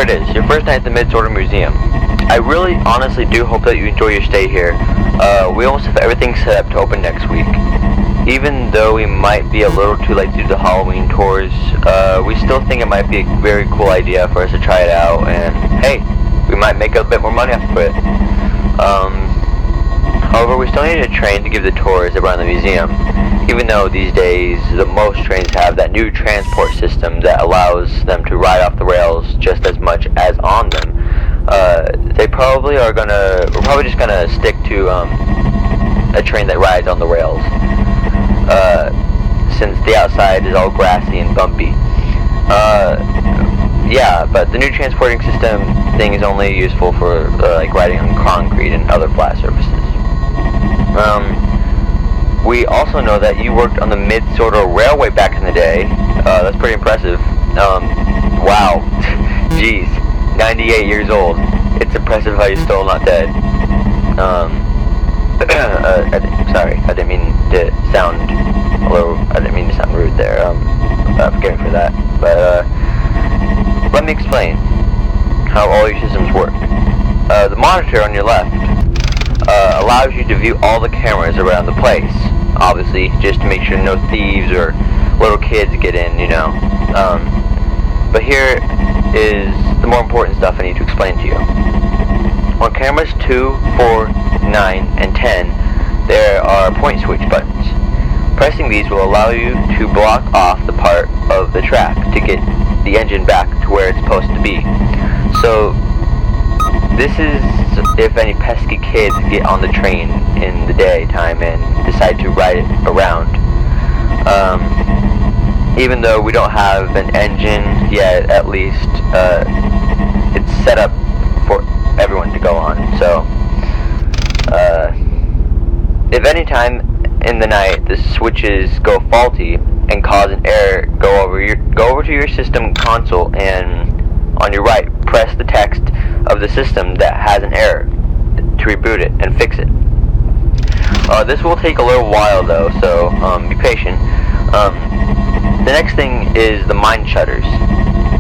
it is, your first night at the Mid-Sorter Museum. I really honestly do hope that you enjoy your stay here. We almost have everything set up to open next week. Even though we might be a little too late to do the Halloween tours, we still think it might be a very cool idea for us to try it out, and hey, we might make a bit more money off of it. However, we still need a train to give the tours around the museum, even though these days the most trains have that new transport system that allows them to ride off the rails just as much as on them. We're probably just gonna stick to a train that rides on the rails, since the outside is all grassy and bumpy. Yeah, but the new transporting system thing is only useful for like riding on concrete and other flat surfaces. We also know that you worked on the Mid-Sorter Railway back in the day. That's pretty impressive. Wow. Jeez. 98 years old. It's impressive how you're still not dead. Sorry, I didn't mean to sound rude there. Forgive me for that. But, let me explain how all your systems work. The monitor on your left allows you to view all the cameras around the place. Obviously, just to make sure no thieves or little kids get in, you know. But here is the more important stuff I need to explain to you. On cameras 2, 4, 9, and 10, there are point switch buttons. Pressing these will allow you to block off the part of the track to get the engine back to where it's supposed to be. So, this is if any pesky kids get on the train in the daytime and decide to ride it around. Even though we don't have an engine yet, at least it's set up for everyone to go on. So, if any time in the night the switches go faulty and cause an error, go over to your system console and on your right press the text of the system that has an error to reboot it and fix it. This will take a little while though, so be patient. The next thing is the mine shutters.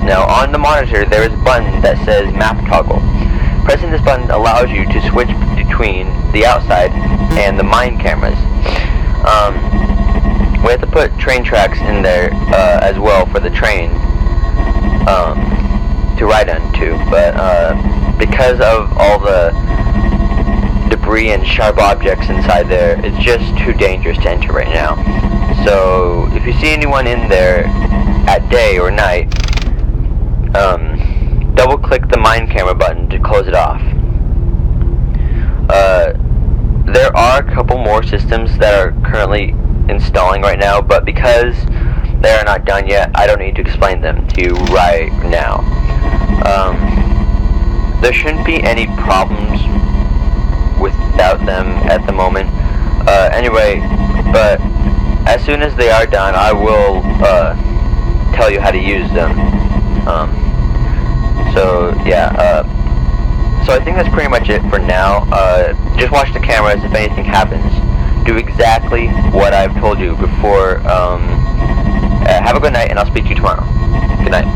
Now on the monitor there is a button that says map toggle. Pressing this button allows you to switch between the outside and the mine cameras. We have to put train tracks in there as well for the train to ride onto, but because of all the debris and sharp objects inside there, it's just too dangerous to enter right now. So if you see anyone in there at day or night, double click the mine camera button to close it off. There are a couple more systems that are currently installing right now, but because they are not done yet, I don't need to explain them to you right now. There shouldn't be any problems without them at the moment. Anyway, but as soon as they are done, I will tell you how to use them. So I think that's pretty much it for now. Just watch the cameras if anything happens. Do exactly what I've told you before. Have a good night, and I'll speak to you tomorrow. Good night.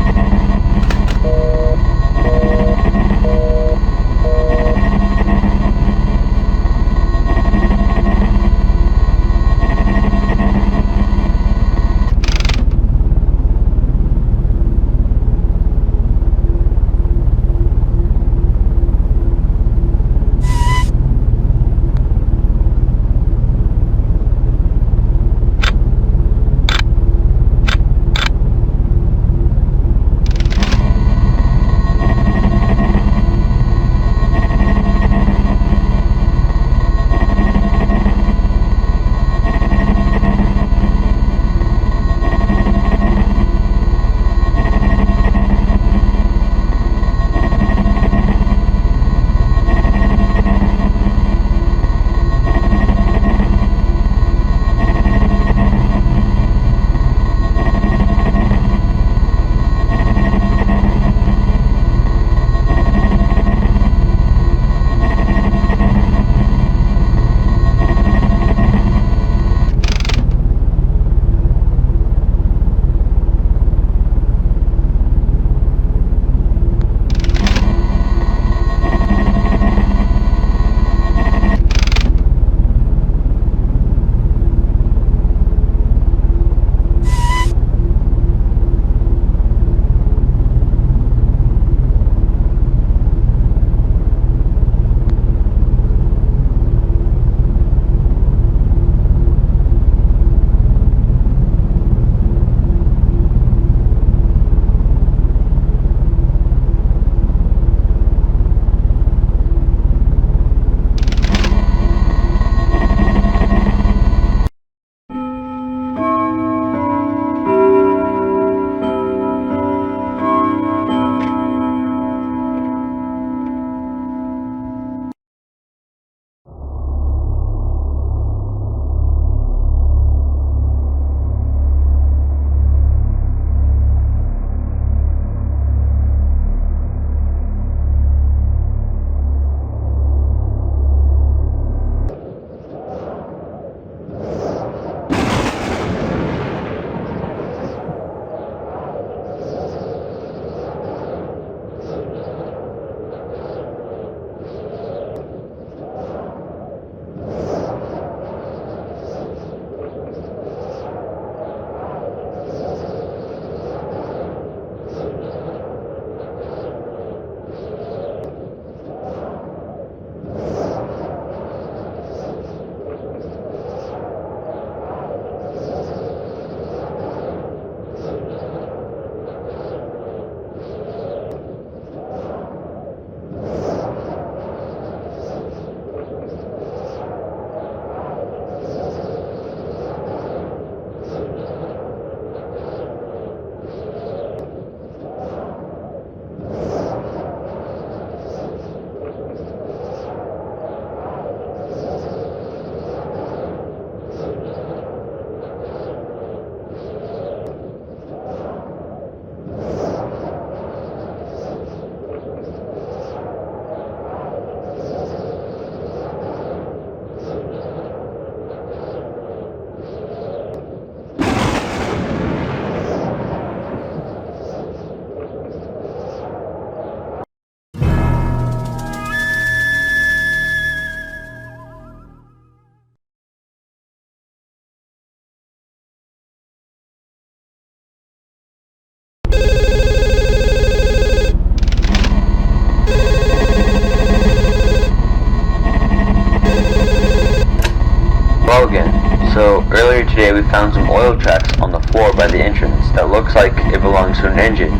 found some oil tracks on the floor by the entrance that looks like it belongs to an engine.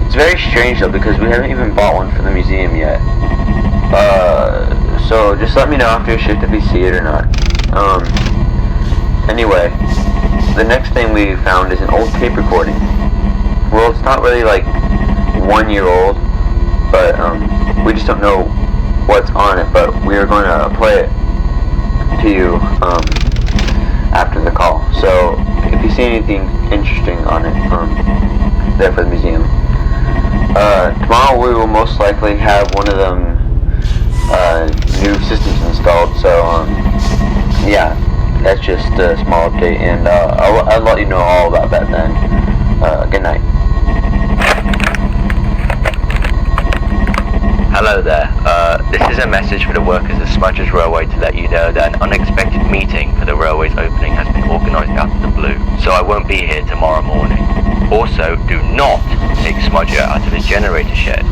It's very strange though because we haven't even bought one for the museum yet. So just let me know after your shift if you see it or not. Anyway, the next thing we found is an old tape recording. Well, it's not really like 1 year old, but we just don't know what's on it, but we are going to play it to you after the call. So if you see anything interesting on it, there for the museum. Tomorrow we will most likely have one of them new systems installed, so yeah, that's just a small update, and I'll let you know all about that then. Good night. Hello there. This is a message for the workers of Smudger's Railway to let you know that an unexpected meeting for the railway's opening has been organised out of the blue, so I won't be here tomorrow morning. Also, do not take Smudger out of his generator shed.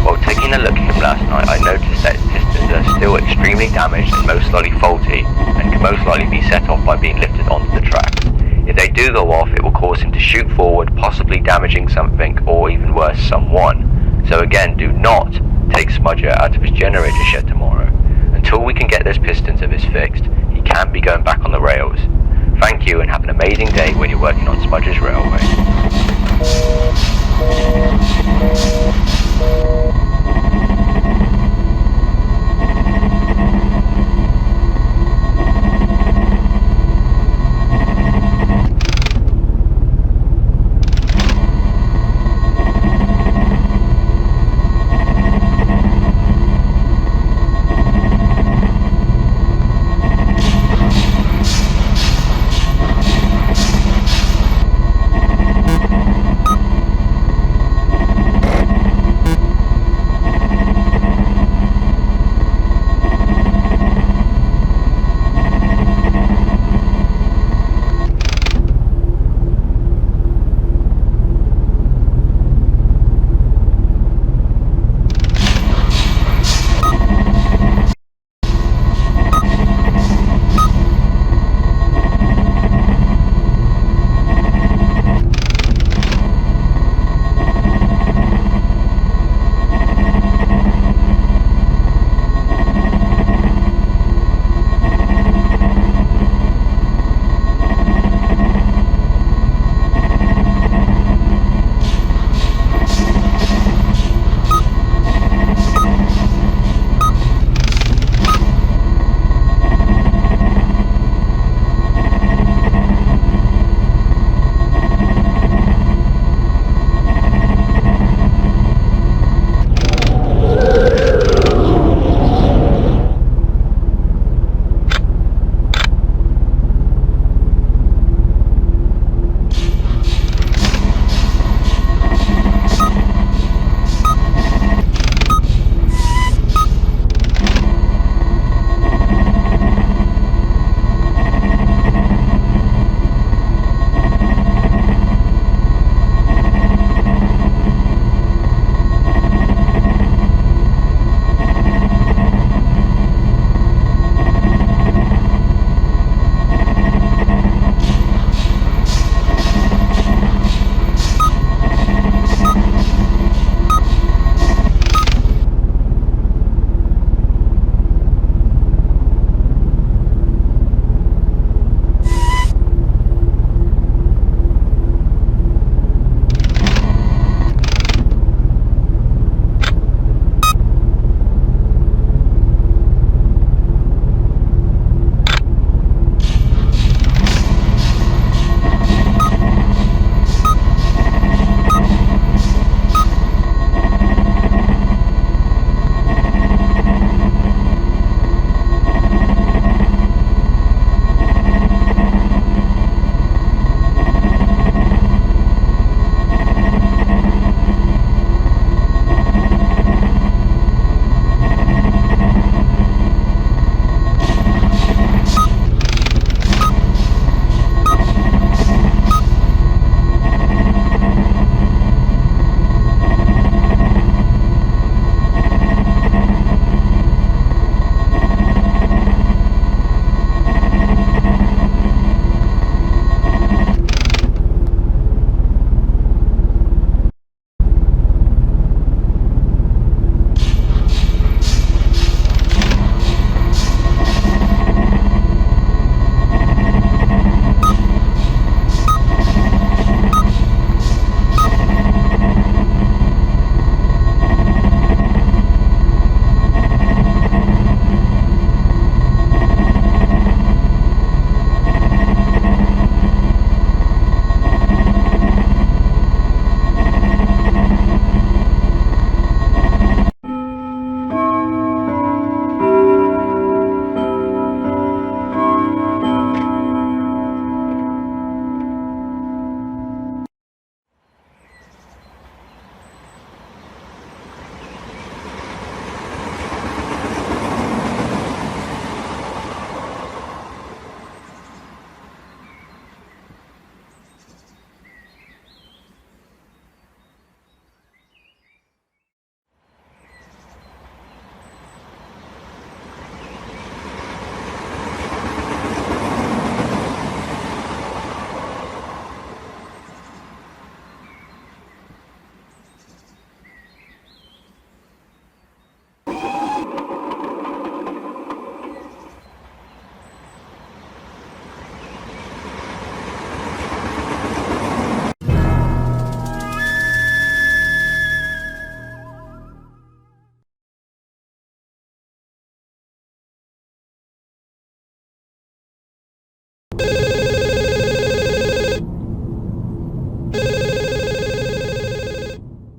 While taking a look at him last night, I noticed that his pistons are still extremely damaged and most likely faulty, and can most likely be set off by being lifted onto the tracks. If they do go off, it will cause him to shoot forward, possibly damaging something, or even worse, someone. So again, do not take Smudger out of his generator shed tomorrow. Until we can get those pistons of his fixed, he can't be going back on the rails. Thank you, and have an amazing day when you're working on Smudger's Railway.